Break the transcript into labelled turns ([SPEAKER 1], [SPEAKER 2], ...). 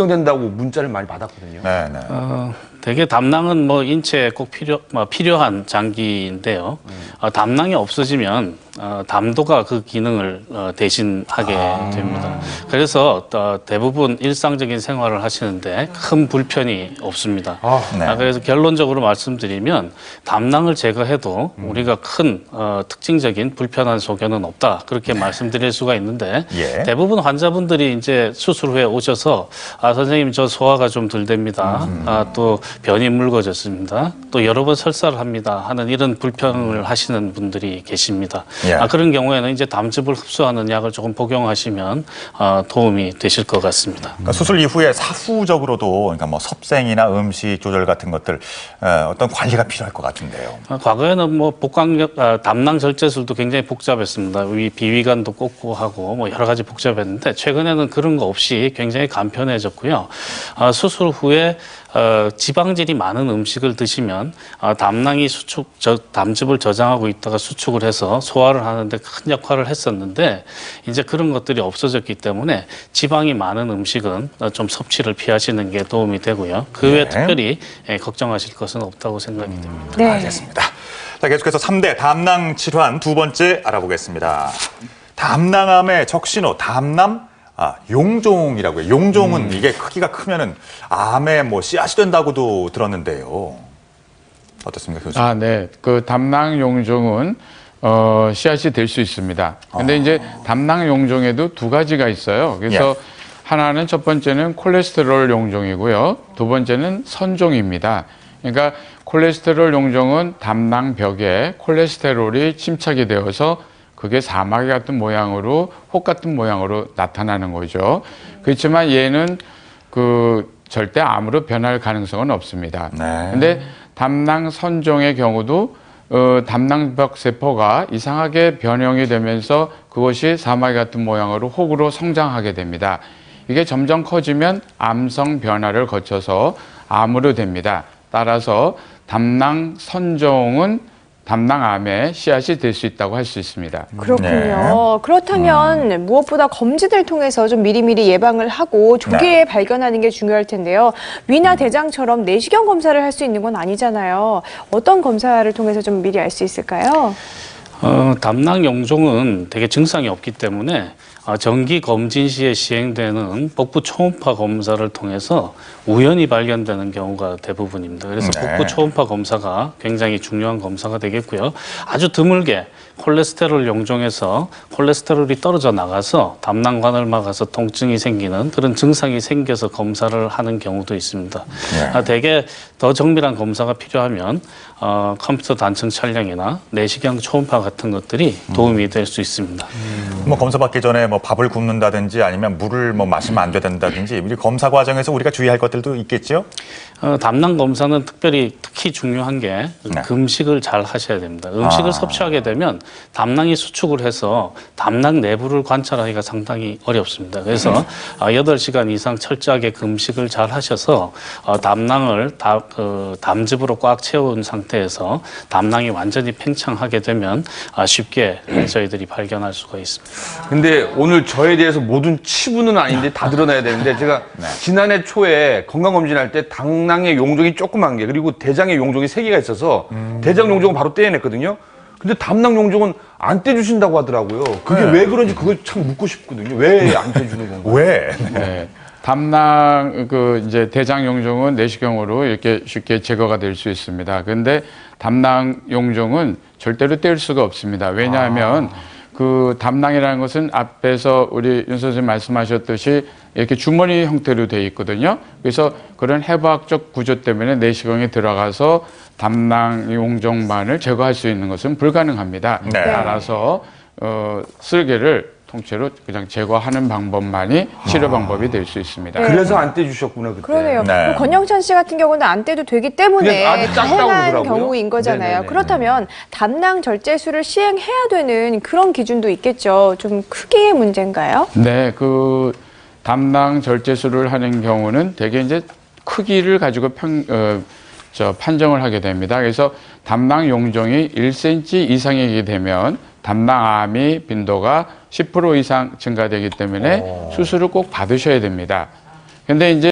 [SPEAKER 1] 걱정된다고 문자를 많이 받았거든요.
[SPEAKER 2] 네네.
[SPEAKER 3] 되게 담낭은 뭐 인체에 꼭 필요한 장기인데요. 담낭이 없어지면 담도가 그 기능을 대신하게 됩니다. 그래서 대부분 일상적인 생활을 하시는데 큰 불편이 없습니다.
[SPEAKER 2] 네.
[SPEAKER 3] 그래서 결론적으로 말씀드리면 담낭을 제거해도 우리가 큰 특징적인 불편한 소견은 없다. 그렇게 말씀드릴 수가 있는데
[SPEAKER 2] 예.
[SPEAKER 3] 대부분 환자분들이 이제 수술 후에 오셔서 선생님 저 소화가 좀 덜 됩니다. 또 변이 묽어졌습니다. 또 여러 번 설사를 합니다. 하는 이런 불평을 하시는 분들이 계십니다.
[SPEAKER 2] 예.
[SPEAKER 3] 그런 경우에는 이제 담즙을 흡수하는 약을 조금 복용하시면 도움이 되실 것 같습니다.
[SPEAKER 2] 그러니까 수술 이후에 사후적으로도 그러니까 뭐 섭생이나 음식 조절 같은 것들 어떤 관리가 필요할 것 같은데요.
[SPEAKER 3] 과거에는 뭐 담낭 절제술도 굉장히 복잡했습니다. 비위관도 꽂고 하고 뭐 여러 가지 복잡했는데 최근에는 그런 거 없이 굉장히 간편해졌고요. 수술 후에 지방질이 많은 음식을 드시면 담낭이 담즙을 저장하고 있다가 수축을 해서 소화를 하는데 큰 역할을 했었는데 이제 그런 것들이 없어졌기 때문에 지방이 많은 음식은 좀 섭취를 피하시는 게 도움이 되고요. 그 외에 특별히 걱정하실 것은 없다고 생각이 됩니다.
[SPEAKER 2] 네. 알겠습니다. 자, 계속해서 3대 담낭 질환 두 번째 알아보겠습니다. 담낭암의 적신호 담낭 용종이라고요. 용종은 이게 크기가 크면은 암에 뭐 씨앗이 된다고도 들었는데요. 어떻습니까, 교수님?
[SPEAKER 4] 네. 그 담낭 용종은 씨앗이 될 수 있습니다. 근데 이제 담낭 용종에도 두 가지가 있어요. 그래서 하나는 첫 번째는 콜레스테롤 용종이고요. 두 번째는 선종입니다. 그러니까 콜레스테롤 용종은 담낭벽에 콜레스테롤이 침착이 되어서 그게 사마귀 같은 모양으로 혹 같은 모양으로 나타나는 거죠. 그렇지만 얘는 절대 암으로 변할 가능성은 없습니다. 근데 담낭 선종의 경우도 담낭벽 세포가 이상하게 변형이 되면서 그것이 사마귀 같은 모양으로 혹으로 성장하게 됩니다. 이게 점점 커지면 암성 변화를 거쳐서 암으로 됩니다. 따라서 담낭 선종은 담낭암의 씨앗이 될 수 있다고 할 수 있습니다.
[SPEAKER 5] 그렇군요. 그렇다면 무엇보다 검진을 통해서 좀 미리미리 예방을 하고 조기에 발견하는 게 중요할 텐데요. 위나 대장처럼 내시경 검사를 할 수 있는 건 아니잖아요. 어떤 검사를 통해서 좀 미리 알 수 있을까요?
[SPEAKER 3] 담낭 용종은 되게 증상이 없기 때문에 정기 검진 시에 시행되는 복부 초음파 검사를 통해서 우연히 발견되는 경우가 대부분입니다. 그래서 복부 초음파 검사가 굉장히 중요한 검사가 되겠고요. 아주 드물게 콜레스테롤 용종에서 콜레스테롤이 떨어져 나가서 담낭관을 막아서 통증이 생기는 그런 증상이 생겨서 검사를 하는 경우도 있습니다. 대개 더 정밀한 검사가 필요하면 컴퓨터 단층 촬영이나 내시경 초음파 같은 것들이 도움이 될 수 있습니다.
[SPEAKER 2] 뭐 검사 받기 전에 뭐 밥을 굶는다든지 아니면 물을 뭐 마시면 안 된다든지 우리 검사 과정에서 우리가 주의할 것들도 있겠죠?
[SPEAKER 3] 담낭 검사는 특히 중요한 게 금식을 잘 하셔야 됩니다. 음식을 섭취하게 되면 담낭이 수축을 해서 담낭 내부를 관찰하기가 상당히 어렵습니다. 그래서 8시간 이상 철저하게 금식을 잘 하셔서 담낭을 담즙으로 꽉 채운 상태에서 담낭이 완전히 팽창하게 되면 쉽게 저희들이 발견할 수가 있습니다.
[SPEAKER 1] 근데 오늘 저에 대해서 모든 치부는 아닌데 다 드러나야 되는데 제가 지난해 초에 건강검진할 때 담낭의 용종이 조그만 게 그리고 대장의 용종이 3개가 있어서 대장 용종은 바로 떼어냈거든요. 근데 담낭 용종은 안 떼주신다고 하더라고요. 그게 왜 그런지 그걸 참 묻고 싶거든요. 왜 안 떼주는 건가요?
[SPEAKER 2] 왜?
[SPEAKER 4] 담낭 이제 대장 용종은 내시경으로 이렇게 쉽게 제거가 될 수 있습니다. 그런데 담낭 용종은 절대로 떼울 수가 없습니다. 왜냐하면 그 담낭이라는 것은 앞에서 우리 윤 선생님 말씀하셨듯이 이렇게 주머니 형태로 되어 있거든요. 그래서 그런 해부학적 구조 때문에 내시경에 들어가서 담낭 용종만을 제거할 수 있는 것은 불가능합니다. 따라서 쓸개를 통째로 그냥 제거하는 방법만이 치료 방법이 될 수 있습니다.
[SPEAKER 1] 그래서 안 떼주셨구나 그때.
[SPEAKER 5] 그러네요. 그럼 권영찬 씨 같은 경우는 안 떼도 되기 때문에 다양한
[SPEAKER 1] 그러더라고요.
[SPEAKER 5] 경우인 거잖아요.
[SPEAKER 1] 네네네.
[SPEAKER 5] 그렇다면 담낭 절제술을 시행해야 되는 그런 기준도 있겠죠. 좀 크기의 문제인가요?
[SPEAKER 4] 네, 그 담낭 절제술을 하는 경우는 대개 이제 크기를 가지고 판정을 하게 됩니다. 그래서 담낭 용종이 1cm 이상이게 되면 담낭암이 빈도가 10% 이상 증가되기 때문에 수술을 꼭 받으셔야 됩니다. 근데 이제